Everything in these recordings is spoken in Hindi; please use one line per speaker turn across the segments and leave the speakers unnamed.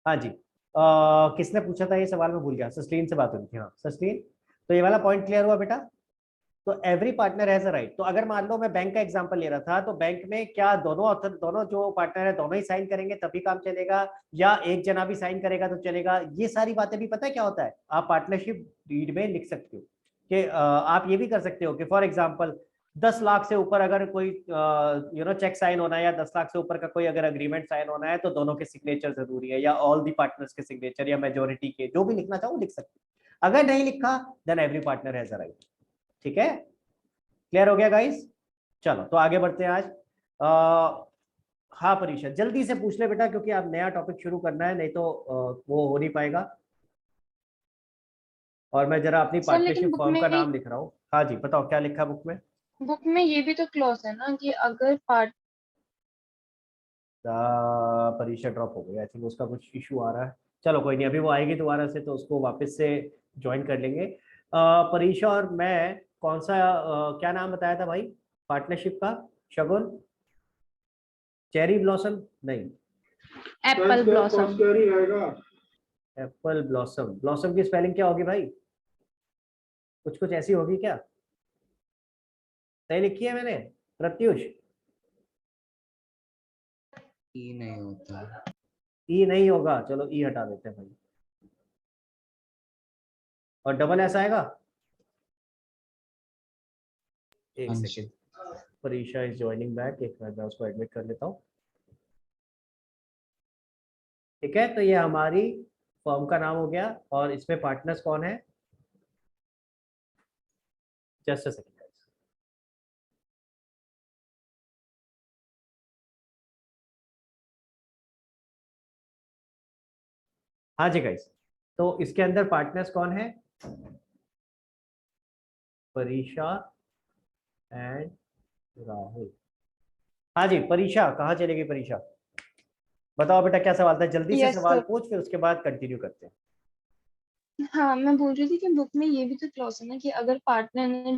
हाँ जी, किसने पूछा था ये सवाल, मैं भूल गया, सस्लीन से बात हुई थी। हाँ सस्लीन, तो ये वाला पॉइंट क्लियर हुआ बेटा। तो every partner has a right. तो अगर मान लो मैं बैंक का एग्जांपल ले रहा था, तो बैंक में क्या दोनों ऑथर, दोनों जो पार्टनर है दोनों ही साइन करेंगे तभी काम चलेगा, या एक जना भी साइन करेगा तो चलेगा? ये सारी बातें भी पता है क्या होता है, आप पार्टनरशिप डीड में लिख सकते हो कि आप ये भी कर सकते हो कि फॉर एग्जाम्पल 10 लाख से ऊपर अगर कोई चेक साइन होना है, या 10 लाख से ऊपर का कोई अगर अग्रीमेंट साइन होना है, तो दोनों के सिग्नेचर जरूरी है, या ऑल दी पार्टनर्स के सिग्नेचर, या मेजोरिटी के, जो भी लिखना चाहो लिख सकते हो। अगर नहीं लिखा then every partner has a right. ठीक है, क्लियर हो गया गाइस? चलो तो आगे बढ़ते हैं आज। हाँ परीक्षा जल्दी से पूछ ले बेटा, क्योंकि आप नया टॉपिक शुरू करना है, नहीं तो वो हो नहीं पाएगा। और मैं जरा अपनी
सर लेकिन
पार्टनरशिप फर्म का नाम लिख रहा हूँ। हाँ जी बताओ क्या लिखा बुक में।
बुक में ये भी तो क्लॉज है ना कि अगर पार्ट
परीक्षा ड्रॉप हो गई, आई थिंक उसका कुछ इशू आ रहा है। चलो कोई नहीं, अभी वो आएगी दोबारा से तो उसको वापस से ज्वाइन कर लेंगे। परीक्षा और मैं कौन सा क्या नाम बताया था भाई पार्टनरशिप का? शगुन, चेरी ब्लॉसम नहीं,
Apple blossom.
Apple blossom. Blossom की स्पेलिंग क्या होगी भाई? कुछ कुछ ऐसी होगी क्या? सही लिखी है मैंने प्रत्युष?
ई नहीं होता।
ई नहीं होगा, चलो ई हटा देते हैं भाई। और डबल एस आएगा? एक सेकेंड, परीक्षा इज ज्वाइनिंग बैक, एक मिनट मैं उसको एडमिट कर लेता हूँ। ठीक है, तो ये हमारी फर्म का नाम हो गया, और इसमें पार्टनर्स कौन है? Just a second. हाँ जी गाइस, तो इसके अंदर पार्टनर्स कौन है? परीक्षा एंड राहुल। हाँ जी परीक्षा, कहाँ चलेगी परीक्षा? बताओ बेटा क्या सवाल था, जल्दी से
यस
सवाल
सर।
पूछ, फिर उसके बाद कंटिन्यू करते हैं।
हाँ मैं बोल रही थी कि बुक में ये भी तो क्लॉज है ना कि अगर पार्टनर ने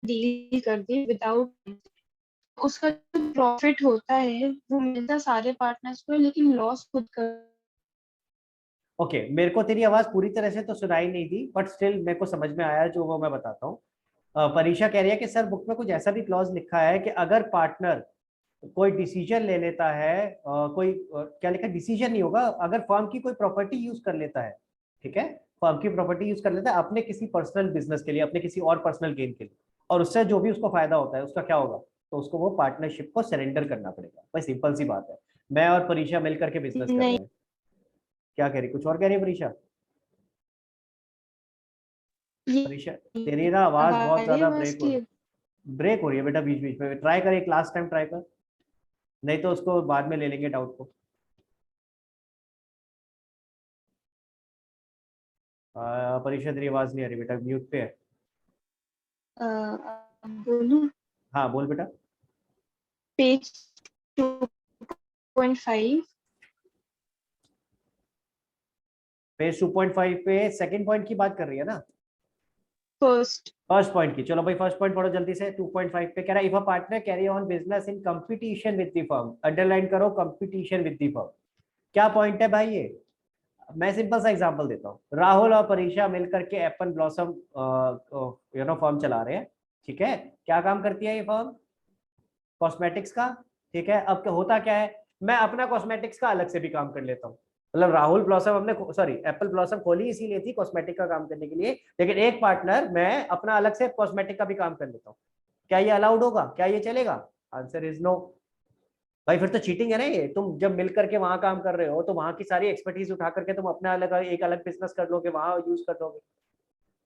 डील कर दी विदाउट, उसका जो प्रॉफिट होता है वो मिलता सारे पार्टनर्स को है, लेकिन लॉस खुद कर।
ओके मेरे को तेरी आवाज पूरी तरह से तो सुनाई नहीं दी, बट स्टिल मेरे को समझ में आया जो वो मैं बताता हूँ। परीक्षा कह रही है कि सर बुक में कुछ ऐसा भी क्लॉज लिखा है कि अगर पार्टनर कोई डिसीजन ले लेता है, कोई क्या लिखा, डिसीजन नहीं होगा, अगर फर्म की कोई प्रॉपर्टी यूज कर लेता है, ठीक है, फर्म की प्रॉपर्टी यूज कर लेता है अपने किसी पर्सनल बिजनेस के लिए, अपने किसी और पर्सनल गेन के लिए, और उससे जो भी उसको फायदा होता है उसका क्या होगा, तो उसको वो पार्टनरशिप को सरेंडर करना पड़ेगा। भाई सिंपल सी बात है, मैं और परीक्षा मिल करके बिजनेस कर रहे
नहीं
हैं। क्या कह रही, कुछ और कह रही है परीक्षा? परीक्षा तेरी ना
अब
आवाज
आ
बहुत
रही है
ज्यादा
बस की।
ब्रेक हो रही है बेटा बीच बीच में, ट्राई कर, एक लास्ट टाइम ट्राई कर, नहीं तो उसको बाद में ले लेंगे डाउट को। परीक्षा तेरी आवाज नहीं आ रही बेटा, म्यूट पे है।
बोलूं?
हाँ बोल बेटा।
पेज 2.5।
पेज 2.5 पे सेकंड पॉइंट की बात कर रही है ना?
फर्स्ट।
फर्स्ट पॉइंट की, चलो भाई फर्स्ट पॉइंट पढ़ो जल्दी से। 2.5 पे कह रहा है if a partner carry on business in competition with the firm, underline करो कंपटीशन विद द फर्म। क्या पॉइंट है भाई ये? मैं सिंपल सा एग्जांपल देता हूँ, राहुल और परीक्षा मिलकर के एप्पल ब्लॉसम फर्म चला रहे हैं। ठीक है, क्या काम करती है ये फर्म? कॉस्मेटिक्स का। ठीक है, अब क्या होता क्या है, मैं अपना कॉस्मेटिक्स का अलग से भी काम कर लेता हूँ। मतलब राहुल ब्लॉसम हमने सॉरी एप्पल ब्लॉसम खोली इसीलिए थी कॉस्मेटिक का काम करने के लिए, लेकिन एक पार्टनर मैं अपना अलग से कॉस्मेटिक का भी काम कर लेता हूँ। क्या ये अलाउड होगा, क्या ये चलेगा? Answer is no. भाई फिर तो चीटिंग है ना ये, तुम जब मिल करके वहां काम कर रहे हो तो वहां की सारी एक्सपर्टीज उठा करके तुम अपना अलग एक अलग बिजनेस कर लोगे, वहां यूज कर लोगे,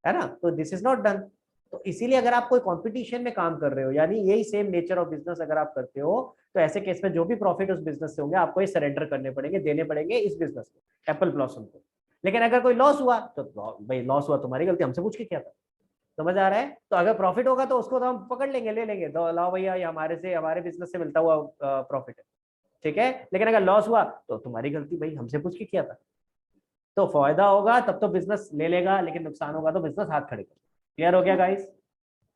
है ना? तो दिस इज नॉट डन। तो इसीलिए अगर आप कोई कंपटीशन में काम कर रहे हो, यानी यही सेम नेचर ऑफ बिजनेस अगर आप करते हो, तो ऐसे केस में जो भी प्रॉफिट उस बिजनेस से होंगे आपको ये सरेंडर करने पड़ेंगे, देने पड़ेंगे इस बिजनेस को, एप्पल ब्लॉसम को। लेकिन अगर कोई लॉस हुआ तो भाई लॉस हुआ तुम्हारी गलती, हमसे पूछ के क्या था? समझ आ रहा है? तो अगर प्रॉफिट होगा तो उसको तो हम पकड़ लेंगे, ले लेंगे, तो लाओ भैया ये हमारे से, हमारे बिजनेस से मिलता हुआ प्रॉफिट है। ठीक है, लेकिन अगर लॉस हुआ तो तुम्हारी गलती, भाई हमसे पूछ के किया था। तो फायदा होगा तब तो बिजनेस ले लेगा, लेकिन नुकसान होगा तो बिजनेस हाथ खड़े कर। क्लियर हो गया गाइस?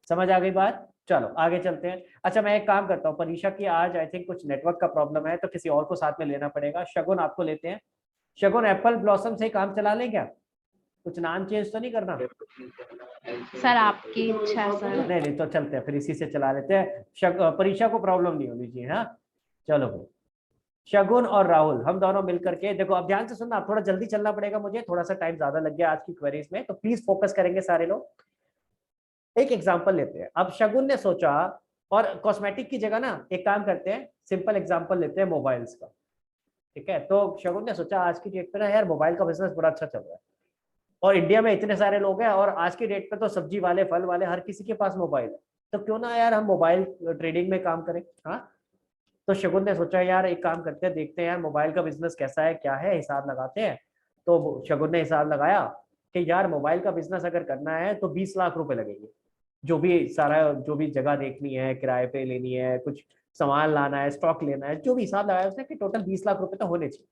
समझ आ गई बात? चलो आगे चलते हैं। अच्छा मैं एक काम करता हूँ, परीक्षा की आज आई थिंक कुछ नेटवर्क का प्रॉब्लम है, तो किसी और को साथ में लेना पड़ेगा। शगुन आपको लेते हैं। शगुन एप्पल ब्लॉसम से ही काम चला लें क्या? कुछ नाम चेंज तो नहीं करना?
सर आपकी इच्छा सर।
नहीं नहीं, तो चलते हैं फिर इसी से चला लेते हैं। परीक्षा को प्रॉब्लम नहीं होनी चाहिए। हाँ चलो भाई, शगुन और राहुल हम दोनों मिलकर के, देखो अब ध्यान से सुनना, थोड़ा जल्दी चलना पड़ेगा मुझे, थोड़ा सा टाइम ज्यादा लग गया आज की क्वेरीज में, तो प्लीज फोकस करेंगे सारे लोग। एक एग्जांपल लेते हैं। अब शगुन ने सोचा, और कॉस्मेटिक की जगह ना एक काम करते हैं, सिंपल एग्जांपल लेते हैं मोबाइल्स का। ठीक है, तो शगुन ने सोचा आज की डेट पे ना यार मोबाइल का बिजनेस बड़ा अच्छा चल रहा है, और इंडिया में इतने सारे लोग हैं, और आज की डेट पे तो सब्जी वाले फल वाले हर किसी के पास मोबाइल है, तो क्यों ना यार हम मोबाइल ट्रेडिंग में काम करें। हाँ, तो शगुन ने सोचा यार एक काम करते हैं, देखते हैं यार मोबाइल का बिजनेस कैसा है क्या है, हिसाब लगाते हैं। तो शगुन ने हिसाब लगाया कि यार मोबाइल का बिजनेस अगर करना है तो 20 लाख रुपए लगेंगे। जो भी सारा, जो भी जगह देखनी है, किराए पे लेनी है, कुछ सामान लाना है, स्टॉक लेना है, जो भी हिसाब लगाया उसने कि टोटल 20 लाख रुपए तो होने चाहिए।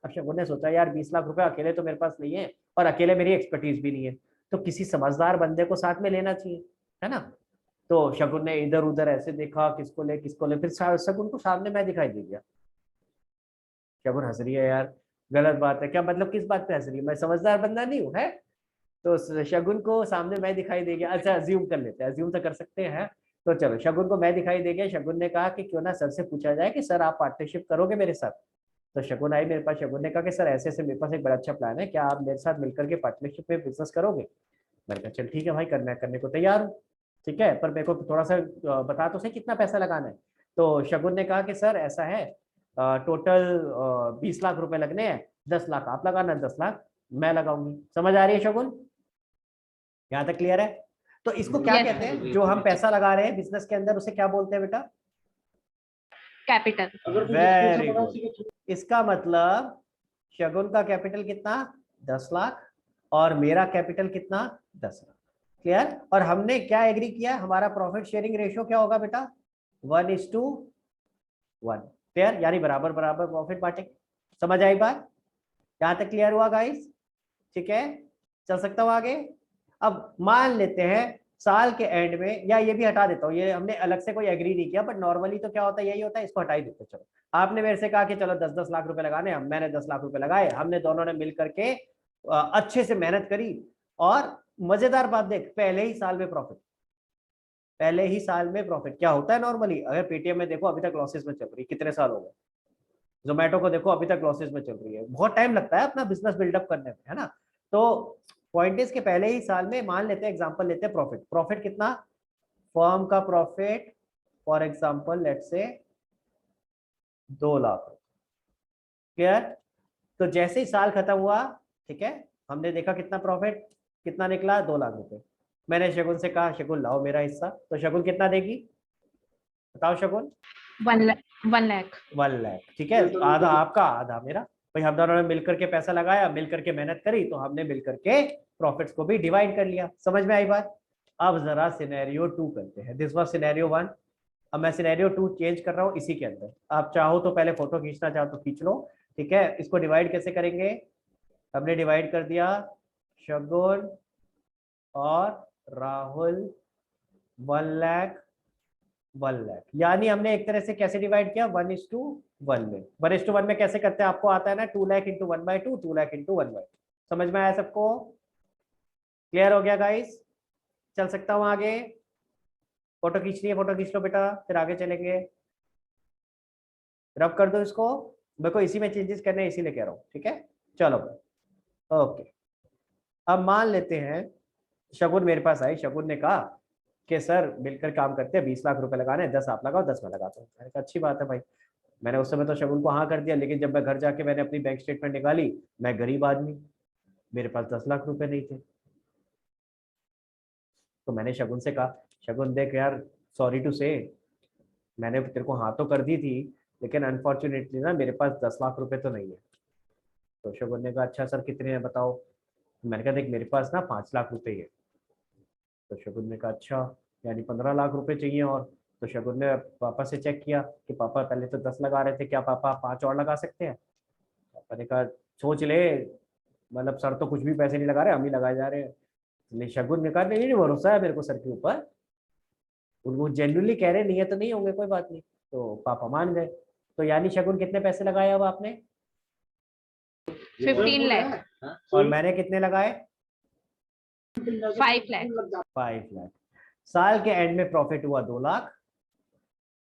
अब शगुन ने सोचा यार 20 लाख रुपए अकेले तो मेरे पास नहीं है, और अकेले मेरी एक्सपर्टीज भी नहीं है, तो किसी समझदार बंदे को साथ में लेना चाहिए, है ना। तो शगुन ने इधर उधर ऐसे देखा, किसको ले, फिर शगुन को सामने मैं दिखाई दे गया। शगुन हंस रही है यार, गलत बात है क्या, मतलब किस बात पे हंस रही है, मैं समझदार बंदा नहीं हूँ है। तो शगुन को सामने मैं दिखाई दे गया, अच्छा अज्यूम कर लेते हैं, अज्यूम तो कर सकते हैं। तो चलो शगुन को मैं दिखाई दे गया। शगुन ने कहा कि क्यों ना सर से पूछा जाए कि सर आप पार्टनरशिप करोगे मेरे साथ। तो शगुन आई मेरे पास, शगुन ने कहा कि सर ऐसे ऐसे मेरे पास एक बड़ा अच्छा प्लान है, क्या आप मेरे साथ मिलकर के पार्टनरशिप में बिजनेस करोगे? मैंने कहा चल ठीक है भाई, करने को तैयार हूँ। ठीक है, पर मेरे को थोड़ा सा बता तो सही कितना पैसा लगाना है। तो शगुन ने कहा कि सर ऐसा है, टोटल 20 लाख रुपए लगने हैं, 10 लाख आप लगाना, 10 लाख मैं लगाऊंगी। समझ आ रही है शगुन? यहाँ तक क्लियर है? तो इसको क्या
Yes,
कहते
sir.
हैं, जो हम पैसा लगा रहे हैं बिजनेस के अंदर, उसे क्या बोलते हैं बेटा?
कैपिटल।
Very good. इसका मतलब शगुन का कैपिटल कितना? 10 लाख, और मेरा कैपिटल कितना? 10 लाख। क्लियर? और हमने क्या एग्री किया, हमारा प्रॉफिट शेयरिंग रेशियो क्या होगा बेटा? 1:1। क्लियर? यानी बराबर बराबर प्रॉफिट बांटेंगे। समझ आई बात? यहाँ तक क्लियर हुआ गाइस? ठीक है, चल सकता हूँ आगे। अब मान लेते हैं साल के एंड में, या ये भी हटा देता हूँ, ये हमने अलग से कोई एग्री नहीं किया, बट नॉर्मली तो क्या होता है, यही होता है, इसको हटा ही देते हैं। चलो, आपने मेरे से कहा कि चलो 10-10 लाख रुपए लगाने, मैंने 10 लाख रुपए लगाए, हमने दोनों ने मिल करके अच्छे से मेहनत करी, और मजेदार बात देख, पहले ही साल में प्रॉफिट। पहले ही साल में प्रॉफिट क्या होता है नॉर्मली, अगर पेटीएम में देखो अभी तक लॉसेस में चल रही, कितने साल हो गए। जोमेटो को देखो अभी तक लॉसेस में चल रही है, बहुत टाइम लगता है अपना बिजनेस बिल्डअप करने में, है ना। तो पॉइंट इज के पहले ही साल में, मान लेते हैं एग्जांपल लेते हैं, प्रॉफिट प्रॉफिट कितना, फर्म का profit for example let's say 2 lakh. Clear? तो जैसे ही साल खत्म हुआ, ठीक है, हमने देखा कितना प्रॉफिट, कितना निकला, 2 लाख रुपए। मैंने शगुन से कहा शगुन लाओ मेरा हिस्सा, तो शगुन कितना देगी बताओ शगुन?
1 लाख।
1 लाख। ठीक है, तो आधा आपका आधा मेरा। भाई हम दोनों ने मिलकर के पैसा लगाया, मिलकर के मेहनत करी, तो हमने मिलकर के प्रॉफिट्स को भी डिवाइड कर लिया। समझ में आई बात? अब जरा सिनेरियो 2 करते हैं। दिस वाज सिनेरियो 1, अब मैं सिनेरियो 2 चेंज कर रहा हूँ इसी के अंदर। आप चाहो तो पहले फोटो खींचना चाहो तो खींच लो। ठीक है, इसको डिवाइड कैसे करेंगे? हमने डिवाइड कर दिया, शगुन और राहुल 1 लाख 1 लाख, यानी हमने एक तरह से कैसे डिवाइड किया, 1:1 में। 1:1 में कैसे करते हैं, आपको आता है ना, 2 लाख इंटू 1/2, 2 लाख इंटू 1/2। समझ में आया सबको? क्लियर हो गया गाइस? चल सकता हूँ आगे? फोटो खींचनी है, फोटो खींच लो बेटा, फिर आगे चलेंगे। रब कर दो इसको, मेरे को इसी में चेंजेस करने हैं, इसीलिए कह रहा हूँ। ठीक है, चलो ओके। अब मान लेते हैं शगुन मेरे पास आई, शगुन ने कहा कि सर मिलकर काम करते हैं, 20 लाख रुपए लगाने हैं, 10 आप लगाओ 10 मैं लगाता हूँ। मैंने कहा अच्छी बात है भाई। मैंने उस समय तो शगुन को हाँ कर दिया, लेकिन जब मैं घर जाके मैंने अपनी बैंक स्टेटमेंट निकाली, मैं गरीब आदमी, मेरे पास 10 लाख रुपए नहीं थे। तो मैंने शगुन से कहा शगुन देख यार, सॉरी टू से, मैंने तेरे को हाँ तो कर दी थी, लेकिन अनफॉर्चुनेटली ना मेरे पास 10 लाख रुपए तो नहीं है। तो शगुन ने कहा अच्छा सर कितने हैं बताओ। मैंने कहा देख मेरे पास ना 5 लाख रुपए ही है। तो शगुन ने कहा अच्छा, यानी 15 लाख रुपए चाहिए और। तो शगुन ने पापा से चेक किया कि पापा पहले तो 10 लगा रहे थे, क्या पापा 5 और लगा सकते हैं? पापा ने कहा सोच ले, मतलब सर तो कुछ भी पैसे नहीं लगा रहे, हम ही लगाए जा रहे हैं। शगुन ने कहा नहीं नहीं, भरोसा है मेरे को सर के ऊपर। वो जेन्युइनली कह रहे नहीं है तो नहीं होंगे, कोई बात नहीं, तो पापा मान गए। तो यानी शगुन कितने पैसे लगाए अब आपने?
15 लाख।
और मैंने कितने लगाए?
5 लाख।
5 लाख। साल के एंड में प्रॉफिट हुआ 2 लाख।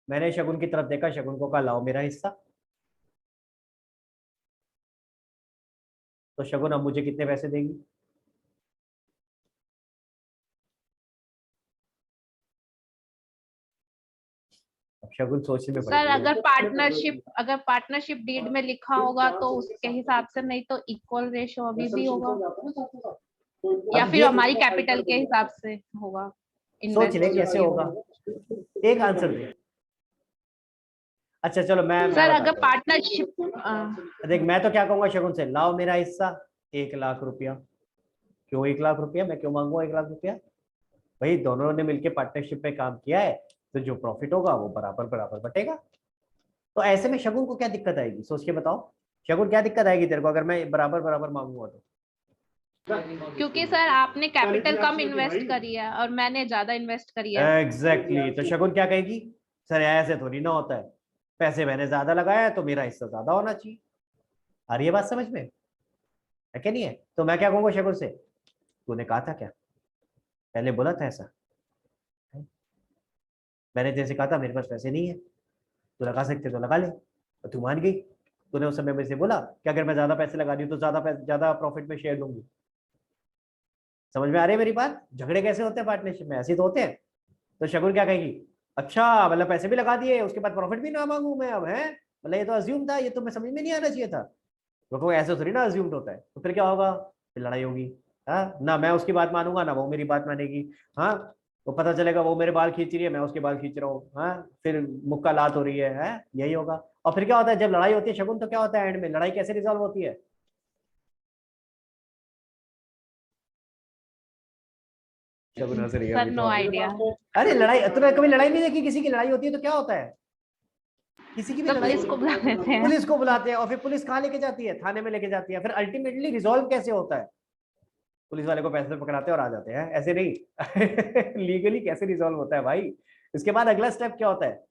मैंने शगुन की तरफ देखा, शगुन को कहा लाओ मेरा हिस्सा। तो शगुन अब मुझे कितने पैसे देगी? अब शगुन सोचने में पड़
सर
गई।
अगर पार्टनरशिप डीड में लिखा होगा तो उसके हिसाब से, नहीं तो इक्वल रेशियो अभी भी होगा, या
अब
फिर
ये
हमारी कैपिटल के हिसाब से होगा।
सोच ले
इन्वेस्ट
कैसे होगा, एक आंसर दे। अच्छा चलो मैं
सर,
बताता
अगर
हूँ।
पार्टनरशिप
देख मैं तो क्या कहूंगा शगुन से, लाओ मेरा हिस्सा 1 लाख रुपया। क्यों 1 लाख रुपया? मैं क्यों मांगूंगा 1 लाख रुपया? भाई दोनों ने मिलकर पार्टनरशिप पे काम किया है, तो जो प्रॉफिट होगा वो बराबर बराबर बटेगा। तो ऐसे में शगुन को क्या दिक्कत आएगी, सोच के बताओ। शगुन क्या दिक्कत आएगी तेरे को अगर मैं बराबर बराबर मांगूंगा तो?
क्योंकि सर आपने कैपिटल कम इन्वेस्ट करी है और मैंने ज्यादा इन्वेस्ट करी है।
एग्जैक्टली तो शगुन क्या कहेगी, सर ऐसे थोड़ी ना होता है, पैसे मैंने ज्यादा लगाया है तो मेरा हिस्सा ज्यादा होना चाहिए। आ रही है बात समझ में? है क्या नहीं है? तो मैं क्या कहूंगा शगुन से, तूने कहा था क्या, पहले बोला था ऐसा? मैंने जैसे कहा था मेरे पास पैसे नहीं है, तो लगा सकते तो लगा ले, और तू मान गई। तूने उस समय मेरे से बोला कि अगर मैं ज्यादा पैसे लगा रही हूँ तो ज्यादा प्रॉफिट में शेयर लूंगी। समझ में आ रही है मेरी बात? झगड़े कैसे होते हैं पार्टनरशिप में, ऐसे तो होते हैं। तो शगुन क्या कहेगी, अच्छा मतलब पैसे भी लगा दिए उसके बाद प्रॉफिट भी ना मांगू मैं अब, है मतलब ये तो अज्यूम था, ये तो मैं समझ में नहीं आना चाहिए था। तो ऐसे थोड़ी ना अज्यूम्ड होता है। तो फिर क्या होगा, फिर लड़ाई होगी। हाँ ना मैं उसकी बात मानूंगा ना वो मेरी बात मानेगी। हाँ तो पता चलेगा वो मेरे बाल खींच रही है, मैं उसके बाल खींच रहा हूँ, हाँ फिर मुक्का लात हो रही है, यही होगा। और फिर क्या होता है जब लड़ाई होती है शगुन, तो क्या होता है एंड में लड़ाई कैसे रिजॉल्व होती है? शगुन हंस रही है
सर
अभी
नो
तो।
आइडिया।
अरे लड़ाई, तुम्हें कभी लड़ाई नहीं देखी, किसी की लड़ाई होती है तो क्या होता है? किसी की भी
तो
लड़ाई
पुलिस को बुला लेते हैं।
पुलिस को बुलाते हैं, और फिर पुलिस कहाँ लेके जाती है, थाने में लेके जाती है। फिर अल्टीमेटली रिजॉल्व कैसे होता है? पुलिस वाले को पैसे पकड़ाते हैं और आ जाते हैं, ऐसे नहीं। लीगली कैसे रिजॉल्व होता है भाई? इसके बाद अगला स्टेप क्या होता है?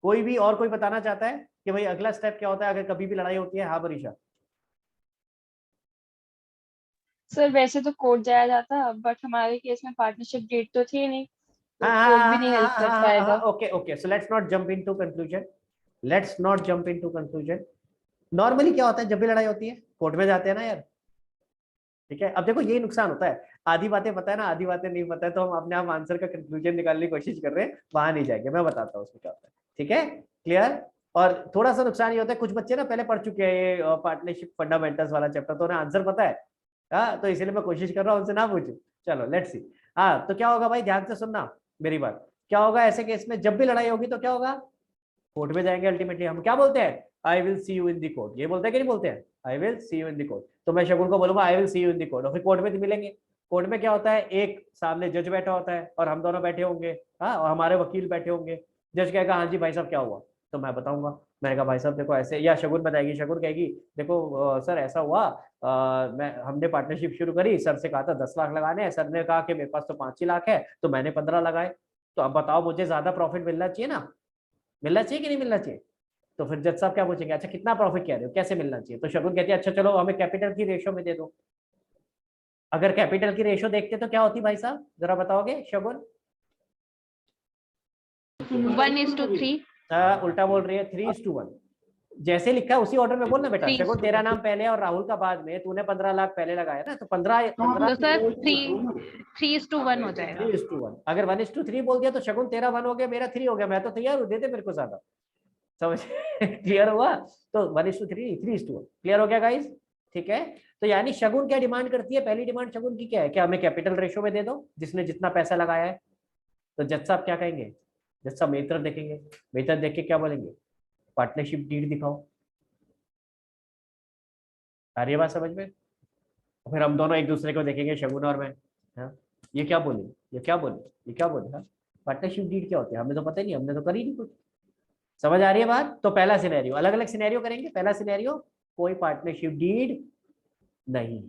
कोई भी और कोई बताना चाहता है कि भाई अगला स्टेप क्या होता है अगर कभी भी लड़ाई होती है? हाँ बरीशा।
सर वैसे तो कोर्ट जाया जाता, बट हमारे केस में पार्टनरशिप डीड तो थी नहीं, तो
हाँ
कोर्ट
हाँ
भी नहीं
हाँ
हेल्प
हाँ
कर
हाँ हाँ हाँ,
पाएगा।
Okay okay, so let's not jump into conclusion. Let's not jump into conclusion. Normally क्या होता है जब भी लड़ाई होती है, कोर्ट में जाते हैं ना यार। ठीक है, अब देखो यही नुकसान होता है, आधी बातें पता है ना, आधी बातें नहीं पता है, तो हम अपने आप आंसर का कंक्लूजन निकालने की कोशिश कर रहे हैं, वहां नहीं जाएंगे, मैं बताता हूँ उसमें क्या होता है। ठीक है, क्लियर? और थोड़ा सा नुकसान ये होता है, कुछ बच्चे ना पहले पढ़ चुके हैं ये पार्टनरशिप फंडामेंटल्स वाला चैप्टर, तो उन्हें आंसर पता है। हाँ तो इसलिए मैं कोशिश कर रहा हूँ उनसे ना पूछूं। चलो लेट्स सी। हाँ तो क्या होगा भाई, ध्यान से सुनना मेरी बात। क्या होगा ऐसे केस में, जब भी लड़ाई होगी तो क्या होगा, कोर्ट में जाएंगे। अल्टीमेटली हम क्या बोलते हैं, I will see you in the court, ये बोलते हैं कि नहीं बोलते हैं, I will see you in the court. तो मैं शगुन को बोलूंगा I will see you in the court, और फिर कोर्ट में मिलेंगे। कोर्ट में क्या होता है, एक सामने जज बैठा होता है और हम दोनों बैठे होंगे, हाँ और हमारे वकील बैठे होंगे। जज कहेगा हाँ जी भाई साहब क्या हुआ, तो मैं बताऊंगा। मैंने कहा भाई साहब देखो ऐसे, या शगुन बताएगी, शगुन कहेगी देखो सर ऐसा हुआ, मैं हमने पार्टनरशिप शुरू करी, सर से कहा था 10 लाख लगाने हैं, सर ने कहा कि मेरे पास तो 5 ही लाख है, तो मैंने 15 लगाए। तो अब बताओ मुझे ज्यादा प्रॉफिट मिलना चाहिए ना, मिलना चाहिए कि नहीं मिलना चाहिए? तो फिर जज साहब क्या पूछेंगे, अच्छा कितना प्रॉफिट कह रहे हो, कैसे मिलना चाहिए? तो शगुन कहती है अच्छा चलो हमें कैपिटल की रेशो में दे दो। अगर कैपिटल की रेशो देखते तो क्या होती भाई साहब, जरा बताओगे शगुन?
1:3।
उल्टा बोल रही है, 3:1। जैसे लिखा है उसी ऑर्डर में बोलना बेटा। शगुन तेरा नाम पहले और राहुल का बाद में, तूने 15 लाख पहले लगाया ना, तो 15
तो सर 3:1 हो जाएगा।
3:1। अगर 1:3 बोल दिया तो शगुन तेरा 1 हो गया, मेरा 3 हो गया, मैं तो तैयार हूँ, दे दे मेरे को ज्यादा। समझ? क्लियर हुआ? तो 1:3, 3:1 क्लियर हो गया गाइस? ठीक है। तो यानी शगुन क्या डिमांड करती है, पहली डिमांड शगुन की क्या है, क्या हमें कैपिटल रेशो में दे दो जिसने जितना पैसा लगाया है। तो जज साहब क्या कहेंगे, जज साहब मेरी तरफ देखेंगे, मेरी तरफ देख के क्या बोलेंगे, पार्टनरशिप डीड दिखाओ। आ रही है बात समझ में? और फिर हम दोनों एक दूसरे को देखेंगे, शगुन और मैं, हाँ ये क्या बोले, ये क्या बोले, ये क्या बोले, हाँ पार्टनरशिप डीड क्या होती है हमें तो पता ही नहीं, हमने तो करी नहीं कुछ। समझ आ रही है बात? तो पहला सिनेरियो, अलग अलग सिनेरियो करेंगे। पहला सिनेरियो, कोई पार्टनरशिप डीड नहीं।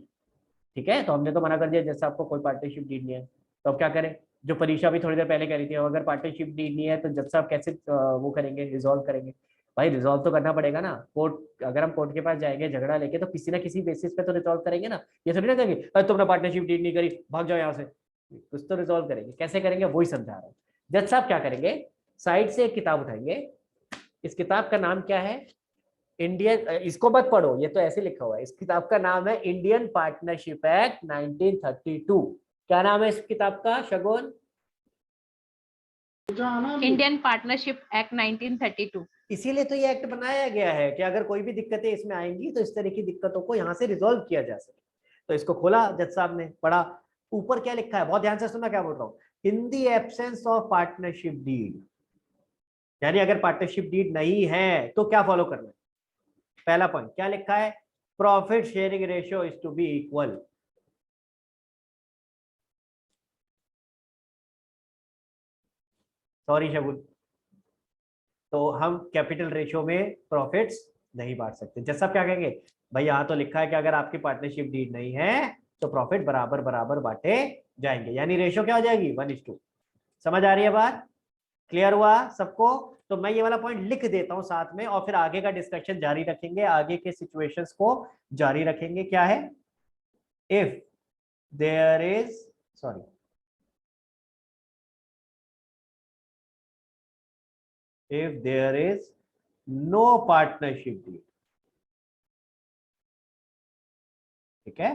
ठीक है, तो हमने तो मना कर दिया जैसे आपको कोई पार्टनरशिप डीड नहीं है। तो अब क्या करें, जो परीक्षा भी थोड़ी देर पहले कह रही थी, अगर पार्टनरशिप डीड नहीं है तो जज साहब कैसे वो करेंगे, रिजॉल्व करेंगे? भाई रिजॉल्व तो करना पड़ेगा ना, कोर्ट, अगर हम कोर्ट के पास जाएंगे झगड़ा लेके तो किसी ना किसी बेसिस पे तो रिजॉल्व करेंगे ना। ये थोड़ी ना कहेंगे अरे तुमने पार्टनरशिप डीड नहीं करी, भाग जाओ यहाँ से। कुछ तो रिजॉल्व करेंगे, कैसे करेंगे वही समझा रहा हूँ। जज साहब क्या करेंगे, साइड से एक किताब उठाएंगे, इस किताब का नाम क्या है, इंडियन, इसको मत पढ़ो ये तो ऐसे लिखा हुआ है, इस किताब का नाम है इंडियन पार्टनरशिप एक्ट 1932। क्या नाम है इस किताब का शगुन?
Indian partnership act 1932।
इसीलिए तो ये एक्ट बनाया गया है कि अगर कोई भी दिक्कतें इसमें आएंगी तो इस तरह की दिक्कतों को यहाँ से रिजॉल्व किया जा सके। तो इसको खोला जज साहब ने, पढ़ा, ऊपर क्या लिखा है, बहुत ध्यान से सुनना क्या बोल रहा हूँ। In the absence of partnership deed, यानी अगर पार्टनरशिप डीड नहीं है तो क्या फॉलो करना है। पहला पॉइंट क्या लिखा है, profit sharing ratio is to be equal. Sorry Shagun, तो हम कैपिटल रेशियो में प्रॉफिट्स नहीं बांट सकते। जैसा क्या कहेंगे, भाई यहाँ तो लिखा है कि अगर आपकी पार्टनरशिप डीड नहीं है तो प्रॉफिट बराबर बराबर बांटे जाएंगे, यानी रेशियो क्या हो जाएगी 1:2। समझ आ रही है बात, क्लियर हुआ सबको? तो मैं ये वाला पॉइंट लिख देता हूं साथ में, और फिर आगे का डिस्कशन जारी रखेंगे, आगे के सिचुएशंस को जारी रखेंगे। क्या है, if there is, sorry, if there is no partnership deed, ठीक है,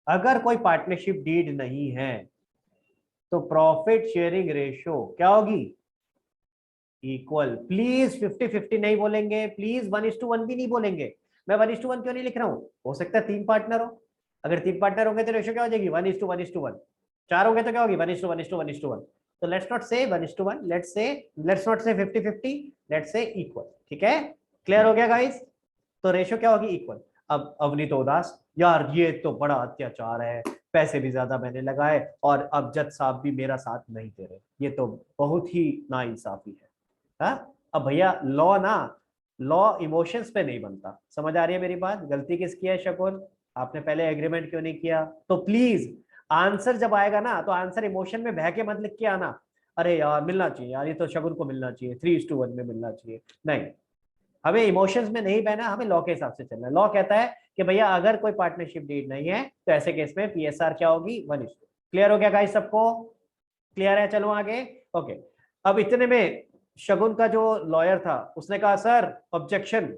अगर कोई पार्टनरशिप डीड नहीं है तो प्रॉफिट शेयरिंग रेशियो क्या होगी, इक्वल। प्लीज 50-50 नहीं बोलेंगे, प्लीज 1:1 भी नहीं बोलेंगे। मैं 1:1 क्यों नहीं लिख रहा हूं, हो सकता है 3 पार्टनर हो, अगर 3 पार्टनर होंगे तो रेशियो क्या हो जाएगी 1:1:1। 4 होंगे तो क्या होगी 1:1:1। तो लेट्स नॉट से 1:1, लेट्स नॉट से 50-50, लेट्स से इक्वल। ठीक है, क्लियर हो गया गाइस? तो रेशियो क्या होगी, इक्वल। अब अवनीत उदास, यार ये तो बड़ा अत्याचार है, पैसे भी ज्यादा मैंने लगाए और अब जज साहब भी मेरा साथ नहीं दे रहे, ये तो बहुत ही नाइंसाफी है। हाँ, अब भैया लॉ ना, लॉ इमोशंस पे नहीं बनता। समझ आ रही है मेरी बात? गलती किसकी है शकुन, आपने पहले एग्रीमेंट क्यों नहीं किया? तो प्लीज आंसर जब आएगा ना तो आंसर इमोशन में बह के मत लिख के आना, अरे यार मिलना चाहिए यार, ये तो शगुन को मिलना चाहिए, 3:1 में मिलना चाहिए। नहीं, हमें इमोशंस में नहीं बहना, हमें लॉ के हिसाब से चलना है। लॉ कहता है कि भैया अगर कोई पार्टनरशिप डीड नहीं है तो ऐसे केस में पीएसआर क्या होगी 1:2। क्लियर हो गया गाइस सबको? क्लियर है, चलो आगे। ओके, अब इतने में शगुन का जो लॉयर था उसने कहा सर ऑब्जेक्शन,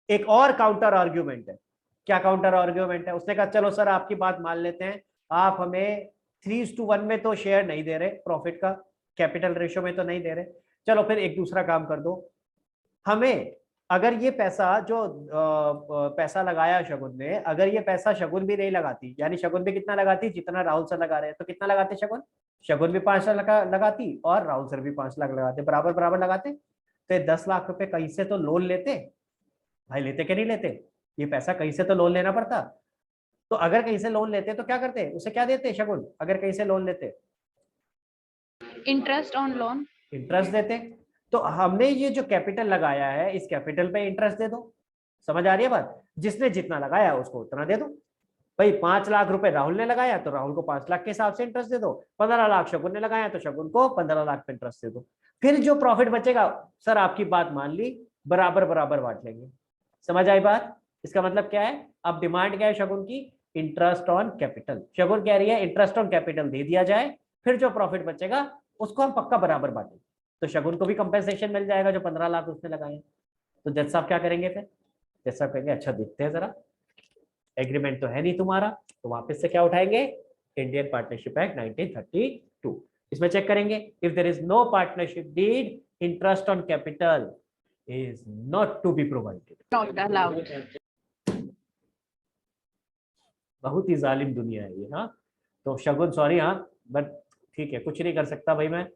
एक और काउंटर आर्ग्यूमेंट है। क्या काउंटर आर्ग्यूमेंट है? उसने कहा चलो सर आपकी बात मान लेते हैं, आप हमें 3:1 में तो शेयर नहीं दे रहे प्रॉफिट का, कैपिटल रेशियो में तो नहीं दे रहे, चलो फिर एक दूसरा काम कर दो, हमें अगर ये पैसा जो पैसा लगाया शगुन ने, अगर ये पैसा शगुन भी नहीं लगाती, यानी शगुन भी कितना लगाती जितना राहुल सर लगा रहे हैं, तो कितना लगाते शगुन? शगुन भी 5 लाख लगाती और राहुल सर भी 5 लाख लगाते, बराबर बराबर लगाते, तो 10 लाख रुपए कहीं से तो लोन लेते। भाई लेते कि नहीं लेते, ये पैसा कहीं से तो लोन लेना पड़ता। तो अगर कहीं से लोन लेते तो क्या करते, उसे क्या देते शगुन, अगर कहीं से लोन लेते?
इंटरेस्ट ऑन लोन,
इंटरेस्ट देते। तो हमने ये जो कैपिटल लगाया है इस कैपिटल पे इंटरेस्ट दे दो। समझ आ रही है बात? जिसने जितना लगाया उसको उतना दे दो। भाई 5 लाख रुपए राहुल ने लगाया तो राहुल को 5 लाख के हिसाब से इंटरेस्ट दे दो, 15 लाख शगुन ने लगाया तो शगुन को 15 लाख पे इंटरेस्ट दे दो। फिर जो प्रॉफिट बचेगा, सर आपकी बात मान ली, बराबर बराबर बांट लेंगे। समझ आई बात? इसका मतलब क्या है, अब डिमांड क्या है शगुन की, इंटरेस्ट ऑन कैपिटल। शगुन कह रही है इंटरेस्ट ऑन कैपिटल दे दिया जाए, फिर जो प्रॉफिट बचेगा उसको हम पक्का बराबर बांटेंगे, तो शगुन को भी कंपेंसेशन मिल जाएगा जो 15 लाख उसने लगाए। तो जज साहब क्या करेंगे फिर? जज साहब कहेंगे अच्छा देखते हैं जरा, एग्रीमेंट तो है नहीं तुम्हारा, तो वापस से क्या उठाएंगे, इंडियन पार्टनरशिप एक्ट 1932, इसमें चेक करेंगे, if there is no partnership deed, interest on capital is not to be provided.
Not allowed.
बहुत ही जालिम दुनिया है ये। हाँ, तो शगुन सॉरी, हाँ बट ठीक है, कुछ नहीं कर सकता भाई मैं,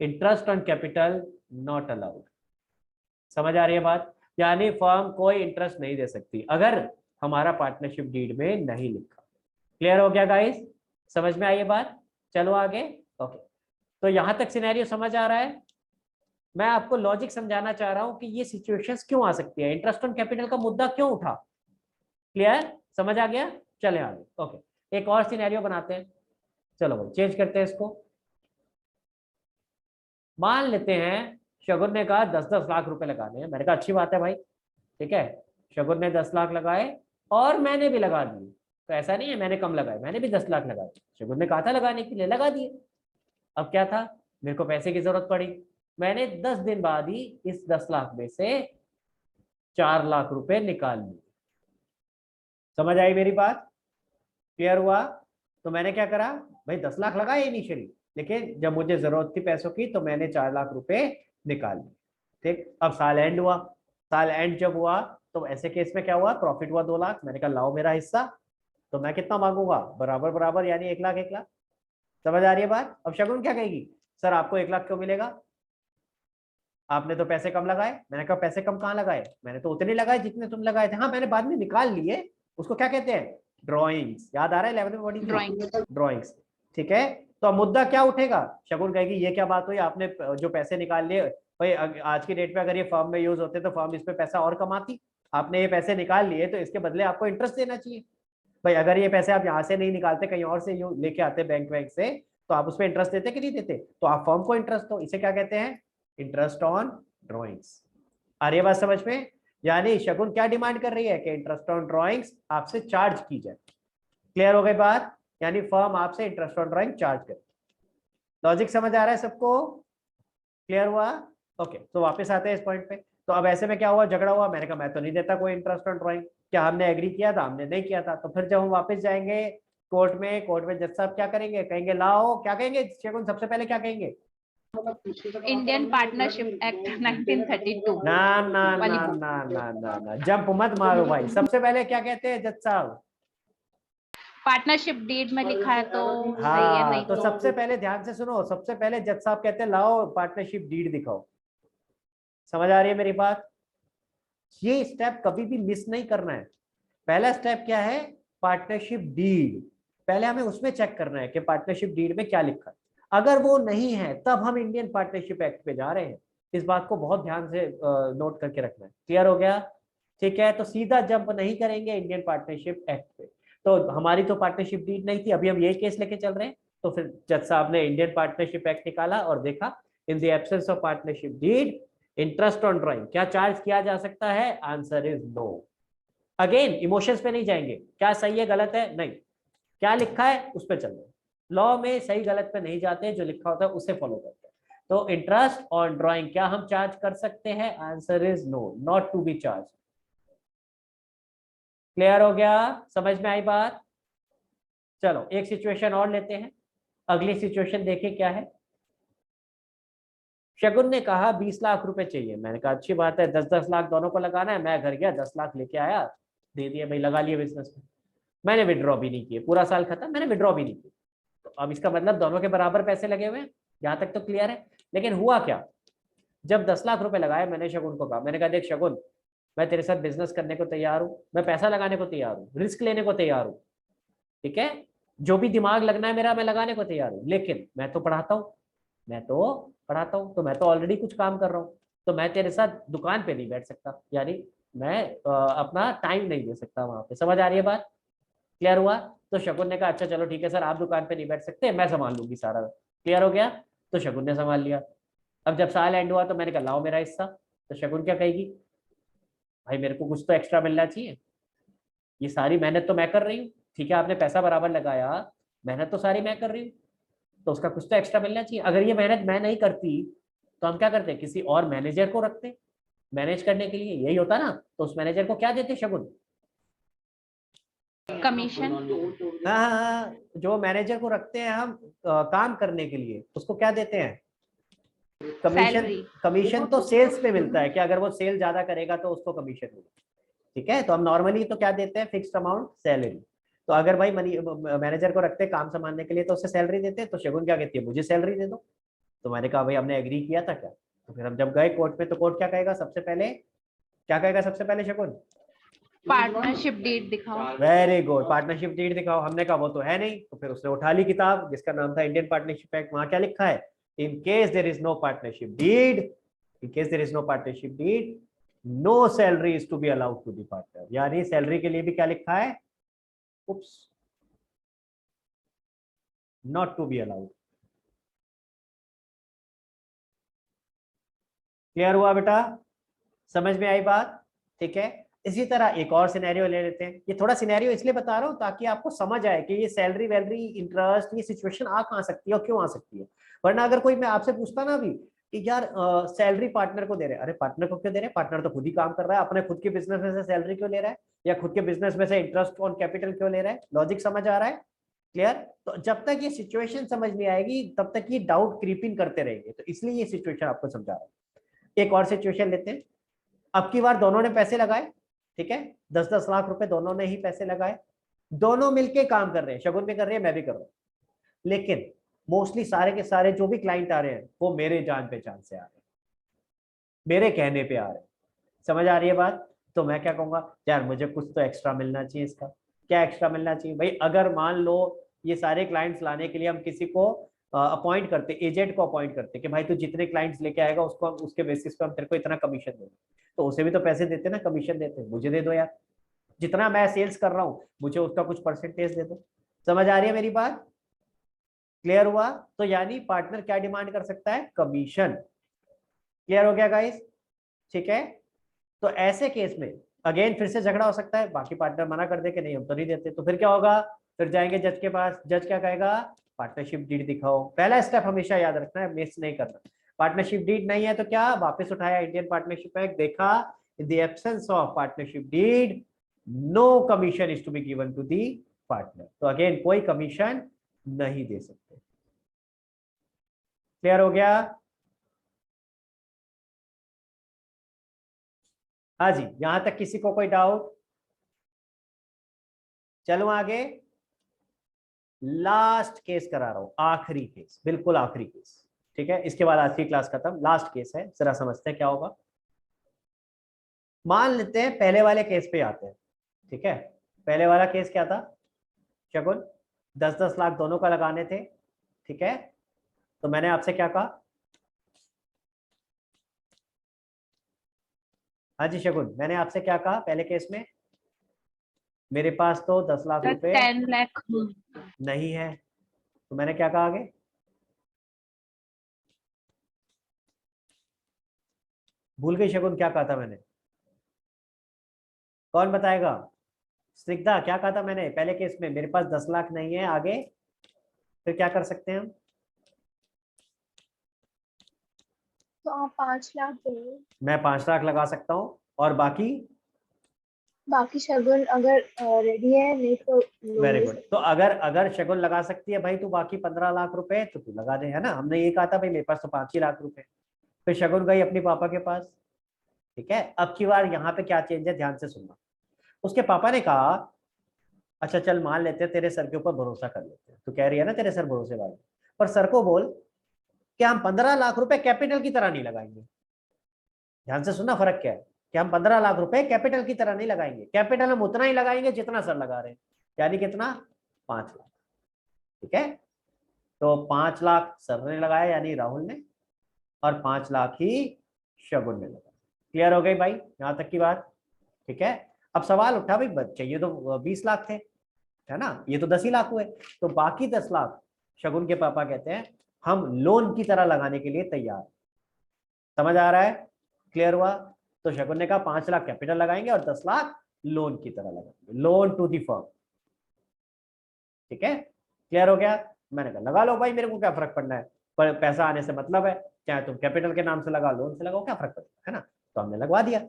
interest on capital not allowed. समझ आ रही है बात? यानी फर्म कोई इंटरेस्ट नहीं दे सकती अगर हमारा पार्टनरशिप डीड में नहीं लिखा। क्लियर हो गया गाइस? समझ में आई ये बात? चलो आगे। ओके, तो यहां तक सिनेरियो समझ आ रहा है? मैं आपको लॉजिक समझाना चाह रहा हूं कि ये सिचुएशंस क्यों आ सकती है, इंटरेस्ट ऑन कैपिटल का मुद्दा क्यों उठा। क्लियर, समझ आ गया? चले आगे। ओके, एक और सिनेरियो बनाते हैं। चलो भाई चेंज करते हैं इसको। मान लेते हैं शगुन ने कहा 10-10 लाख रुपए लगाने हैं। मैंने कहा अच्छी बात है भाई, ठीक है। शगुन ने 10 लाख लगाए और मैंने भी लगा दिए। तो ऐसा नहीं है मैंने कम लगाए, मैंने भी 10 लाख लगाए। शगुन ने कहा था लगाने के लिए, लगा दिए। अब क्या था, मेरे को पैसे की जरूरत पड़ी। मैंने 10 दिन बाद ही इस 10 लाख में से 4 लाख रुपए निकाल लिए। समझ आई मेरी बात? क्लियर हुआ? तो मैंने क्या करा भाई, 10 लाख लगाए इनिशियली, लेकिन जब मुझे जरूरत थी पैसों की तो मैंने 4 लाख रुपए निकाल लिए। ठीक, अब साल एंड हुआ। साल एंड जब हुआ तो ऐसे केस में क्या हुआ, प्रॉफिट हुआ 2 लाख। मैंने कहा लाओ मेरा हिस्सा। तो मैं कितना मांगूंगा, बराबर बराबर, यानी 1 लाख 1 लाख। समझ आ रही है बात? अब शगुन क्या कहेगी, सर आपको 1 लाख क्यों मिलेगा, आपने तो पैसे कम लगाए। मैंने कहा पैसे कम कहाँ लगाए, मैंने तो उतने लगाए जितने तुम लगाए थे। हाँ मैंने बाद में निकाल लिए, उसको क्या कहते हैं, ड्रॉइंग्स। याद आ रहा है 11वीं में पढ़ी थी
ड्राइंग।
ड्रॉइंग्स। ठीक है, तो अब मुद्दा क्या उठेगा, शगुन कहेगी ये क्या बात हुई, आपने जो पैसे निकाल लिए भाई, आज की डेट में अगर ये फर्म में यूज होते तो फर्म इस पे पैसा और कमाती। आपने ये पैसे निकाल लिए तो इसके बदले आपको इंटरेस्ट देना चाहिए। भाई अगर ये पैसे आप यहाँ से नहीं निकालते, कहीं और से लेके आते बैंक बैंक से, तो आप उसमें इंटरेस्ट देते कि नहीं देते, तो आप फर्म को इंटरेस्ट दो। इसे क्या कहते हैं, इंटरेस्ट ऑन ड्रॉइंग्स। आ रही है बात समझ में? यानी शगुन क्या डिमांड कर रही है कि इंटरेस्ट ऑन ड्रॉइंग्स आपसे चार्ज की जाए। क्लियर हो गई बात? यानी फर्म आपसे इंटरेस्ट ऑन ड्रॉइंग चार्ज करे। लॉजिक समझ आ रहा है सबको? क्लियर हुआ? ओके, तो वापस आते हैं इस पॉइंट पे। तो अब ऐसे में क्या हुआ, झगड़ा हुआ। मैंने कहा मैं तो नहीं देता कोई इंटरेस्ट ऑन ड्रॉइंग। क्या हमने एग्री किया था, हमने नहीं किया था। तो फिर जब हम वापस जाएंगे कोर्ट में जज साहब क्या करेंगे, कहेंगे लाओ, क्या कहेंगे शगुन, सबसे पहले क्या कहेंगे,
इंडियन पार्टनरशिप एक्ट 1932
ना ना
वाली
ना
बुक।
ना ना ना ना, जंप मत मारो भाई। सबसे पहले क्या कहते हैं जज साहब,
पार्टनरशिप डीड में लिखा है तो सही है,
हाँ,
नहीं
तो
तो
सबसे पहले ध्यान से सुनो, सबसे पहले जज साहब कहते हैं लाओ पार्टनरशिप डीड दिखाओ। समझ आ रही है मेरी बात? ये स्टेप कभी भी मिस नहीं करना है। पहला स्टेप क्या है, पार्टनरशिप डीड। पहले हमें उसमें चेक करना है कि पार्टनरशिप डीड में क्या लिखा है। अगर वो नहीं है तब हम इंडियन पार्टनरशिप एक्ट पे जा रहे हैं। इस बात को बहुत ध्यान से नोट करके रखना है। क्लियर हो गया? ठीक है, तो सीधा जंप नहीं करेंगे इंडियन पार्टनरशिप एक्ट पे। तो हमारी तो पार्टनरशिप डीड नहीं थी, अभी हम ये केस लेके चल रहे हैं। तो फिर जज साहब ने इंडियन पार्टनरशिप एक्ट निकाला और देखा, in the absence of partnership deed interest on drawing क्या चार्ज किया जा सकता है, answer is no. Again emotions पे नहीं जाएंगे, क्या सही है गलत है, नहीं, क्या लिखा है उस पर चल रहे हैं। लॉ में सही गलत पे नहीं जाते, जो लिखा होता है उसे फॉलो करते हैं। तो इंटरेस्ट ऑन ड्राइंग क्या हम चार्ज कर सकते हैं, answer is no, not to be charge. Clear हो गया? समझ में आई बात? चलो एक सिचुएशन और लेते हैं। अगली सिचुएशन देखें क्या है। शगुन ने कहा 20 लाख रुपए चाहिए। मैंने कहा अच्छी बात है, 10-10 लाख दोनों को लगाना है। मैं घर गया, 10 लाख लेके आया, दे दिया भाई, लगा लिए बिजनेस में। मैंने विड्रॉ भी नहीं किए, पूरा साल खत्म, मैंने विड्रॉ भी नहीं किया। तो अब इसका मतलब दोनों के बराबर पैसे लगे हुए हैं, यहाँ तक तो क्लियर है। लेकिन हुआ क्या, जब 10 लाख रुपए लगाए, मैंने शगुन को कहा, मैंने कहा देख शगुन, मैं तेरे साथ बिजनेस करने को तैयार हूँ, मैं पैसा लगाने को तैयार हूँ, रिस्क लेने को तैयार हूँ, ठीक है, जो भी दिमाग लगना है मेरा मैं लगाने को तैयार हूँ। लेकिन मैं तो पढ़ाता हूँ, तो मैं तो ऑलरेडी कुछ काम कर रहा हूँ। तो मैं तेरे साथ दुकान पे नहीं बैठ सकता, यानी मैं अपना टाइम नहीं दे सकता वहां पे। समझ आ रही है बात? क्लियर हुआ? तो शगुन ने कहा अच्छा चलो ठीक है सर, आप दुकान पे नहीं बैठ सकते, मैं संभाल लूंगी सारा। क्लियर हो गया? तो शगुन ने संभाल लिया। अब जब साल एंड हुआ तो मैंने कहा लाओ मेरा हिस्सा। तो शगुन क्या कहेगी, भाई मेरे को कुछ तो एक्स्ट्रा मिलना चाहिए, ये सारी मेहनत तो मैं कर रही हूँ, ठीक है, आपने पैसा बराबर लगाया, मेहनत तो सारी मैं कर रही हूँ, तो उसका कुछ तो एक्स्ट्रा मिलना चाहिए। अगर ये मेहनत मैं नहीं करती तो हम क्या करते, किसी और मैनेजर को रखते मैनेज करने के लिए, यही होता ना। तो उस मैनेजर को क्या देते शगुन,
कमीशन।
हाँ हाँ हाँ, जो मैनेजर को रखते हैं हम काम करने के लिए, उसको क्या देते हैं, कमीशन।
सैलरी।
कमीशन तो सेल्स पे मिलता है कि अगर वो सेल ज्यादा करेगा तो उसको कमीशन मिलेगा। ठीक है, तो हम नॉर्मली तो क्या देते हैं, फिक्स्ड अमाउंट सैलरी। तो अगर भाई मनी मैनेजर को रखते हैं काम संभालने के लिए तो उससे सैलरी देते हैं। तो शगुन क्या कहती है, मुझे सैलरी दे दो। तो मैंने कहा भाई हमने एग्री किया था क्या। तो फिर हम जब गए कोर्ट में तो कोर्ट क्या कहेगा, सबसे पहले क्या कहेगा, सबसे पहले शगुन,
पार्टनरशिप डीड दिखाओ।
वेरी गुड, पार्टनरशिप डीड दिखाओ। हमने कहा वो तो है नहीं। तो फिर उसने उठा ली किताब जिसका नाम था इंडियन पार्टनरशिप एक्ट। वहां क्या लिखा है, in case there is no partnership deed, in case there is no partnership deed, no salary is to be allowed to the partner. यानी सैलरी के लिए भी क्या लिखा है, oops, not to be allowed. Clear हुआ बेटा? समझ में आई बात? ठीक है। इसी तरह एक और सिनेरियो ले लेते हैं। ये थोड़ा सिनेरियो इसलिए बता रहा हूँ ताकि आपको समझ आए कि ये सैलरी वैलरी इंटरेस्ट ये सिचुएशन आ कहाँ सकती है और क्यों आ सकती है। वरना अगर कोई मैं आपसे पूछता ना अभी कि यार सैलरी पार्टनर को दे रहे हैं, अरे पार्टनर को क्यों दे रहे हैं? पार्टनर तो खुद ही काम कर रहा है, अपने खुद के बिजनेस में से सैलरी क्यों ले रहा है, या खुद के बिजनेस में से इंटरेस्ट ऑन कैपिटल क्यों ले रहा है? लॉजिक समझ आ रहा है? क्लियर? तो जब तक ये सिचुएशन समझ नहीं आएगी तब तक ये डाउट क्रीपिंग करते रहेंगे, तो इसलिए ये सिचुएशन आपको समझा रहा है। एक और सिचुएशन लेते हैं। अब की बार दोनों ने पैसे लगाए, ठीक है, 10-10 लाख रुपए दोनों ने ही पैसे लगाए, दोनों मिलके काम कर रहे हैं, शगुन भी कर रही है, मैं भी कर रहा हूं, लेकिन मोस्टली सारे के सारे जो भी क्लाइंट आ रहे हैं वो मेरे जान पहचान से आ रहे हैं, मेरे कहने पे आ रहे हैं। समझ आ रही है बात? तो मैं क्या कहूंगा, यार मुझे कुछ तो एक्स्ट्रा मिलना चाहिए। इसका क्या एक्स्ट्रा मिलना चाहिए भाई? अगर मान लो ये सारे क्लाइंट्स लाने के लिए हम किसी को अपॉइंट करते, एजेंट को अपॉइंट करते कि भाई तू जितने क्लाइंट्स लेके आएगा उसको हम उसके बेसिस पे हम तेरे को इतना कमीशन देंगे, तो उसे भी तो पैसे देते ना, कमीशन देते, मुझे दे दो यार, जितना मैं सेल्स कर रहा हूँ मुझे उसका कुछ परसेंटेज दे दो। समझ आ रही है मेरी बात? क्लियर हुआ? तो यानी पार्टनर क्या डिमांड कर सकता है? कमीशन। क्लियर हो गया गाइस? ठीक है। तो ऐसे केस में अगेन फिर से झगड़ा हो सकता है, बाकी पार्टनर मना कर दे कि नहीं हम तो नहीं देते, तो फिर क्या होगा? फिर जाएंगे जज के पास, जज क्या कहेगा? पार्टनरशिप डीड दिखाओ। पहला स्टेप हमेशा याद रखना है, मिस नहीं करना। पार्टनरशिप डीड नहीं है तो क्या? वापस उठाया इंडियन पार्टनरशिप एक्ट, देखा in the absence of partnership deed no commission is to be given to the partner. तो अगेन कोई कमीशन नहीं दे सकते। क्लियर हो गया? हाँ जी, यहां तक किसी को कोई डाउट? चलो आगे, लास्ट केस करा रहा हूं, आखिरी केस, बिल्कुल आखिरी केस। ठीक है, इसके बाद आज की क्लास खत्म, लास्ट केस है, जरा समझते हैं क्या होगा। मान लेते हैं पहले वाले केस पे आते हैं। ठीक है, पहले वाला केस क्या था शगुन? 10-10 लाख दोनों का लगाने थे। ठीक है, तो मैंने आपसे क्या कहा? हाँ जी शगुन, मैंने आपसे क्या कहा पहले केस में? मेरे पास तो 10 लाख रुपए
10 लाख
नहीं है, तो मैंने क्या कहा आगे? भूल गई शगुन, क्या कहा था मैंने? कौन बताएगा? स्निग्धा, क्या कहा था मैंने पहले केस में? मेरे पास 10 लाख नहीं है, आगे फिर क्या कर सकते हैं हम?
तो आप 5 लाख देंगे,
मैं 5 लाख लगा सकता हूँ, और बाकी?
बाकी शगुन अगर रेडी है, नहीं तो लोन
वेरी
ले
गुड।
सकते
तो
हैं।
अगर अगर शगुन लगा सकती है भाई तो बाकी 15 लाख रुपए तो तू लगा दे, है ना? हमने ये कहा था भाई मेरे पास तो 5 ही लाख रुपए। फिर शगुन गई अपनी पापा के पास। ठीक है, अब की बार यहाँ पे क्या चेंज है, ध्यान से सुनना। उसके पापा ने कहा अच्छा चल मान लेते हैं, तेरे सर के ऊपर भरोसा कर लेते हैं, तू कह रही है ना तेरे सर भरोसे वाले, पर सर को बोल कि हम 15 लाख रुपए कैपिटल की तरह नहीं लगाएंगे। ध्यान से सुनना, फर्क क्या है कि हम 15 लाख रुपए कैपिटल की तरह नहीं लगाएंगे, कैपिटल हम उतना ही लगाएंगे जितना सर लगा रहे हैं, यानी कितना? 5 लाख। ठीक है, तो 5 लाख सर ने लगाया यानी राहुल ने, और 5 लाख ही शगुन ने लगाया। क्लियर हो गई भाई यहां तक की बात? ठीक है, अब सवाल उठा भाई बच्चे ये तो 20 लाख थे, है ना, ये तो 10 ही लाख हुए, तो बाकी 10 लाख शगुन के पापा कहते हैं हम लोन की तरह लगाने के लिए तैयार। समझ आ रहा है? क्लियर हुआ? तो शगुन ने कहा 5 लाख कैपिटल लगाएंगे और 10 लाख लोन की तरह लगाएंगे, लोन टू दी फर्म। ठीक है, क्लियर हो गया? मैंने कहा लगा लो भाई, मेरे को क्या फर्क पड़ना है, पर पैसा आने से मतलब है, चाहे तुम कैपिटल के नाम से लगाओ लोन से लगाओ, क्या फर्क पड़ता है ना? तो हमने लगवा दिया।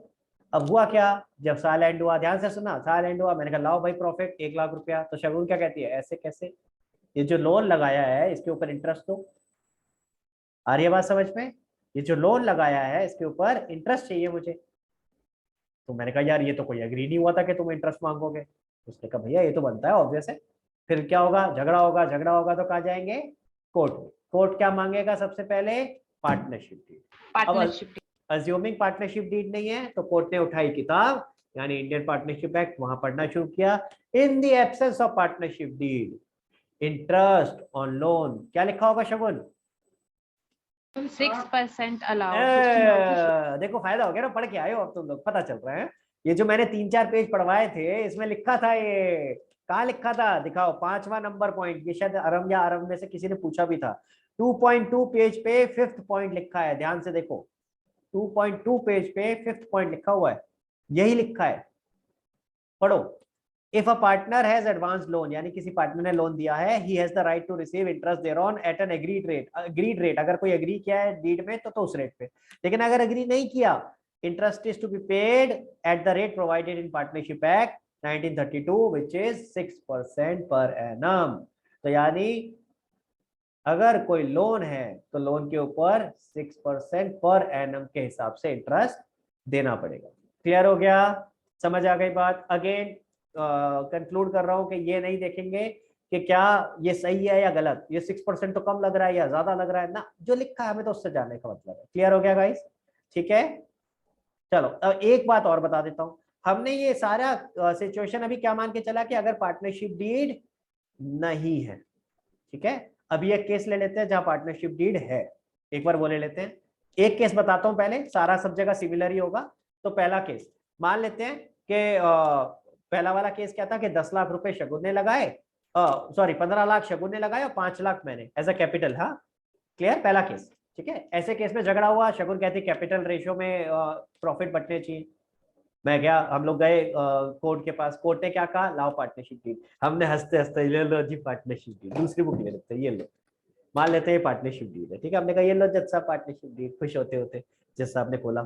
अब हुआ क्या, जब साल एंड हुआ, ध्यान से सुना, साल एंड हुआ, मैंने कहा लाओ भाई प्रॉफिट 1 लाख रुपया। तो शगुन क्या कहती है, ऐसे कैसे, ये जो लोन लगाया है इसके ऊपर इंटरेस्ट दो। आ रही है बात समझ में? ये जो लोन लगाया है इसके ऊपर इंटरेस्ट चाहिए मुझे। तो मैंने कहा यार ये तो कोई एग्री नहीं हुआ था कि तुम इंटरेस्ट मांगोगे। उसने कहा भैया ये तो बनता है ऑब्वियस है। फिर क्या होगा, झगड़ा होगा, झगड़ा होगा तो कहाँ जाएंगे? कोर्ट में। कोर्ट क्या मांगेगा सबसे पहले? Partnership deed.
Partnership
assuming partnership deed नहीं है तो कोर्ट ने उठाई किताब, यानी इंडियन पार्टनरशिप एक्ट, वहां पढ़ना शुरू किया। In the absence of partnership deed interest on loan, क्या लिखा होगा शगुन?
6% अलाउ।
देखो फायदा हो गया ना, पढ़ के आए हो अब तुम लोग, पता चल रहा है। ये जो मैंने 3-4 पेज पढ़वाए थे इसमें लिखा था ये कहाँ लिखा था, दिखाओ 5वां नंबर पॉइंट, ये शायद अरम या अरम में से किसी ने पूछा भी था। 2.2 पेज पे 5th पॉइंट लिखा है, ध्यान से देखो 2.2 पेज पे 5th पॉइंट लिखा हुआ है, यही लिखा है, पढ़ो। If a partner has advance loan, यानी किसी पार्टनर ने लोन दिया है, he has the right to receive interest thereon at an agreed rate. Agreed rate, अगर कोई एग्री किया है डीड में तो उस रेट पे, लेकिन अगर एग्री नहीं किया, interest is to be paid at the rate provided in partnership act 1932 which is 6% per annum. तो यानी अगर कोई लोन है तो लोन के ऊपर 6% पर एनम के हिसाब से इंटरेस्ट देना पड़ेगा। क्लियर हो गया, समझ आ गई बात। अगेन कंक्लूड कर रहा हूं कि ये नहीं देखेंगे कि क्या ये सही है या गलत, ये 6% तो कम लग रहा है या ज्यादा लग रहा है ना, जो लिखा है हमें तो उससे जानने का मतलब है। क्लियर हो गया गाइस, ठीक है। चलो अब एक बात और बता देता हूं, हमने ये सारा सिचुएशन अभी क्या मान के चला कि अगर पार्टनरशिप डीड नहीं है, ठीक है। अभी एक केस ले लेते हैं जहां पार्टनरशिप डीड है, एक बार वो ले लेते हैं। एक केस बताता हूं पहले, सारा सब जगह सिमिलर ही होगा। तो पहला केस मान लेते हैं कि पहला वाला केस क्या था कि 10 लाख रुपए शगुन ने लगाए, सॉरी 15 लाख शगुन ने लगाए और 5 लाख मैंने एज अ कैपिटल। हाँ क्लियर, पहला केस, ठीक है। ऐसे केस में झगड़ा हुआ, शगुन कहती कैपिटल रेशियो में प्रॉफिट बंटने चाहिए। मैं गया, हम लोग गए कोर्ट के पास, कोर्ट ने क्या कहा, लाओ पार्टनरशिप डीड। हमने हंसते हंसते ले लो जी पार्टनरशिप डीड, दूसरी बुक ले लेते हैं, ये लो, मान लेते हैं पार्टनरशिप डीड है, ठीक है। हमने कहा ये लो जज साहब पार्टनरशिप डीड, खुश होते होते जज साहब ने खोला,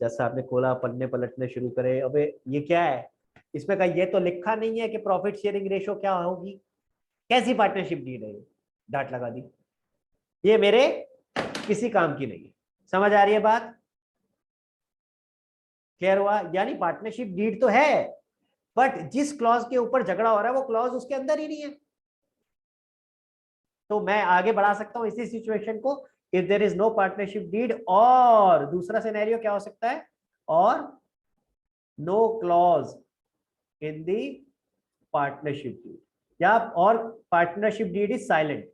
जज साहब ने खोला, पन्ने पलटने शुरू करे, अबे ये क्या है, इसमें कहा ये तो लिखा नहीं है कि प्रॉफिट शेयरिंग रेशो क्या होगी, कैसी पार्टनरशिप डीड है ये, डांट लगा दी, ये मेरे किसी काम की नहीं है। समझ आ रही है बात, क्लियर हुआ। यानी पार्टनरशिप डीड तो है, बट जिस क्लॉज के ऊपर झगड़ा हो रहा है वो क्लॉज उसके अंदर ही नहीं है। तो मैं आगे बढ़ा सकता हूं इसी सिचुएशन को, if there is no partnership deed, और दूसरा सिनेरियो क्या हो सकता है, और no clause in the partnership deed, या और पार्टनरशिप डीड इज साइलेंट,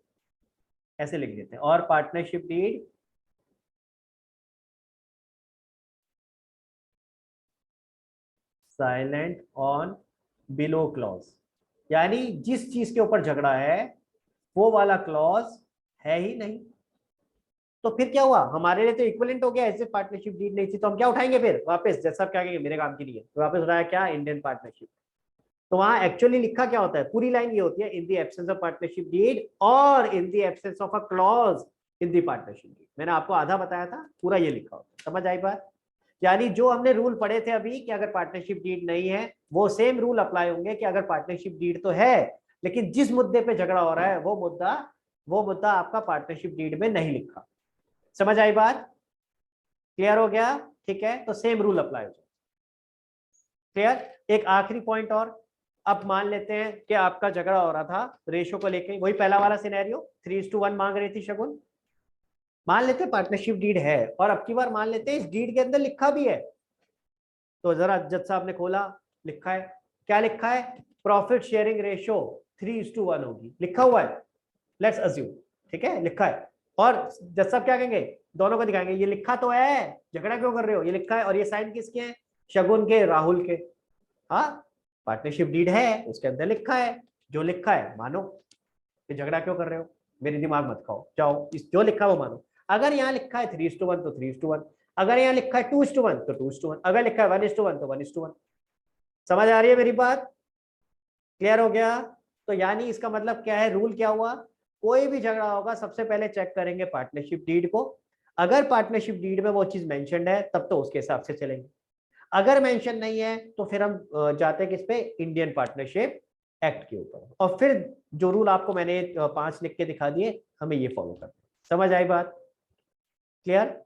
ऐसे लिख देते हैं, और partnership deed silent on below clause, यानी जिस चीज के ऊपर झगड़ा है वो वाला क्लॉज है ही नहीं। तो फिर क्या हुआ, हमारे लिए तो इक्विवेलेंट हो गया, ऐसे पार्टनरशिप डीड नहीं थी तो हम क्या उठाएंगे फिर वापस, जैसा क्या कहेंगे मेरे काम की नहीं है, तो वापस उठाया क्या, इंडियन पार्टनरशिप। तो वहां एक्चुअली लिखा क्या होता है, पूरी लाइन ये होती है, in the absence of partnership deed or in the absence of a clause in the partnership deed. मैंने आपको आधा बताया था, पूरा ये लिखा होता है। समझ आई बात। यानी जो हमने रूल पढ़े थे अभी कि अगर पार्टनरशिप डीड नहीं है, वो सेम रूल अप्लाई होंगे कि अगर पार्टनरशिप डीड तो है, लेकिन जिस मुद्दे पे झगड़ा हो रहा है वो मुद्दा आपका पार्टनरशिप डीड में नहीं लिखा। समझ आई बात, क्लियर हो गया, ठीक है। तो सेम रूल अप्लाई हो जाए, क्लियर। एक आखिरी पॉइंट और, अब मान लेते हैं कि आपका झगड़ा हो रहा था रेशो को लेके, वही पहला वाला सिनेरियो, 3:1 मांग रही थी शगुन। मान लेते हैं पार्टनरशिप डीड है, और अब की बार मान लेते हैं इस डीड के अंदर लिखा भी है। तो जरा जज साहब ने खोला, लिखा है, क्या लिखा है, प्रॉफिट शेयरिंग रेशो 3:1 होगी, लिखा हुआ है, लेट्स अज्यूम, ठीक है, लिखा है। और जज साहब क्या कहेंगे, दोनों को दिखाएंगे, ये लिखा तो है, झगड़ा क्यों कर रहे हो, ये लिखा है, और ये साइन किसके हैं, शगुन के, राहुल के। हाँ पार्टनरशिप डीड है, उसके अंदर लिखा है, जो लिखा है मानो, ये झगड़ा क्यों कर रहे हो, मेरी दिमाग मत खाओ, जाओ इस जो लिखा है वो मानो। अगर यहाँ लिखा है 3:1 तो 3:1, अगर यहाँ लिखा है 2:1 तो 2:1, अगर लिखा है 1:1 तो 1:1। समझ आ रही है मेरी बात, क्लियर हो गया। तो यानी इसका मतलब क्या है, रूल क्या हुआ, कोई भी झगड़ा होगा सबसे पहले चेक करेंगे पार्टनरशिप डीड को, अगर पार्टनरशिप डीड में वो चीज मेंशन्ड है तब तो उसके हिसाब से चलेंगे, अगर मेंशन नहीं है तो फिर हम जाते हैं किस पे, इंडियन पार्टनरशिप एक्ट के ऊपर, और फिर जो रूल आपको मैंने 5 लिख के दिखा दिए, हमें ये फॉलो करना। समझ आई बात, क्लियर।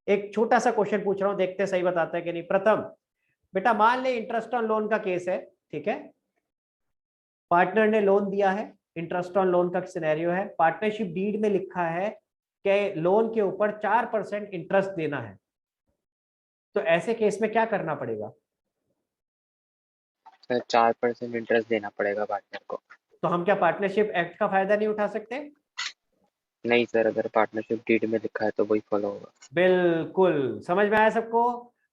एक छोटा सा क्वेश्चन पूछ रहा हूं, देखते हैं सही बताता है कि नहीं। प्रथम बेटा मान ले इंटरेस्ट ऑन लोन का केस है, ठीक है, पार्टनर ने लोन दिया है, इंटरेस्ट ऑन लोन का सिनेरियो है, पार्टनरशिप डीड में लिखा है कि लोन के ऊपर 4% इंटरेस्ट देना है, तो ऐसे केस में क्या करना पड़ेगा,
सर 4% इंटरेस्ट देना पड़ेगा पार्टनर को।
तो हम क्या पार्टनरशिप एक्ट का फायदा नहीं उठा सकते,
नहीं सर, अगर पार्टनरशिप डीड में लिखा है तो वही फॉलो होगा।
बिल्कुल। समझ में आया सबको।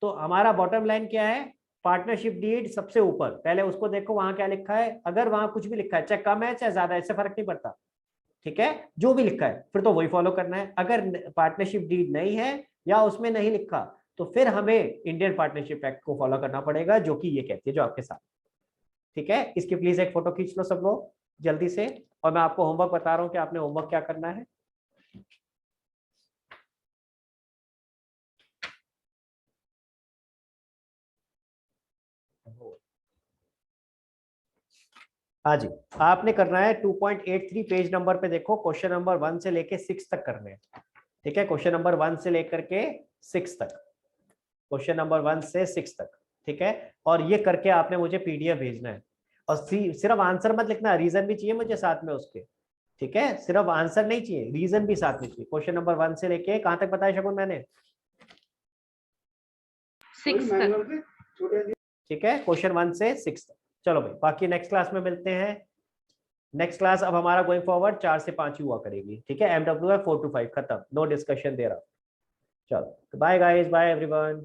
तो हमारा बॉटम लाइन क्या है, पार्टनरशिप डीड सबसे ऊपर, पहले उसको देखो वहां क्या लिखा है। अगर वहां कुछ भी लिखा है, चाहे कम है चाहे ज्यादा है, इससे फर्क नहीं पड़ता, ठीक है, जो भी लिखा है फिर तो वही फॉलो करना है। अगर पार्टनरशिप डीड नहीं है या उसमें नहीं लिखा, तो फिर हमें इंडियन पार्टनरशिप एक्ट को फॉलो करना पड़ेगा, जो कि ये कहती है जो आपके साथ, ठीक है। इसकी प्लीज एक फोटो खींच लो सब लोग जल्दी से, और मैं आपको होमवर्क बता रहा हूँ कि आपने होमवर्क क्या करना है। हाँ जी, आपने करना है 2.83 पेज नंबर पे देखो, क्वेश्चन नंबर 1 से लेके 6 तक करने हैं, ठीक है। क्वेश्चन नंबर 1 से लेकर के 6 तक, क्वेश्चन नंबर 1 से 6 तक, ठीक है। और ये करके आपने मुझे पीडीएफ भेजना है, और सिर्फ आंसर मत लिखना, रीजन भी चाहिए मुझे साथ में उसके, ठीक है। सिर्फ आंसर नहीं चाहिए, रीजन भी साथ में चाहिए। क्वेश्चन नंबर 1 से लेके कहां तक बताया शगुन मैंने?
6 तक।
ठीक है, क्वेश्चन 1 से 6 तक। चलो भाई, बाकी नेक्स्ट क्लास में मिलते हैं। नेक्स्ट क्लास अब हमारा गोइंग फॉरवर्ड 4 से 5 ही हुआ करेगी, ठीक है। MW है 4 to 5 खत्म, नो डिस्कशन दे रहा। चलो बाय गाइस, बाय एवरीवन।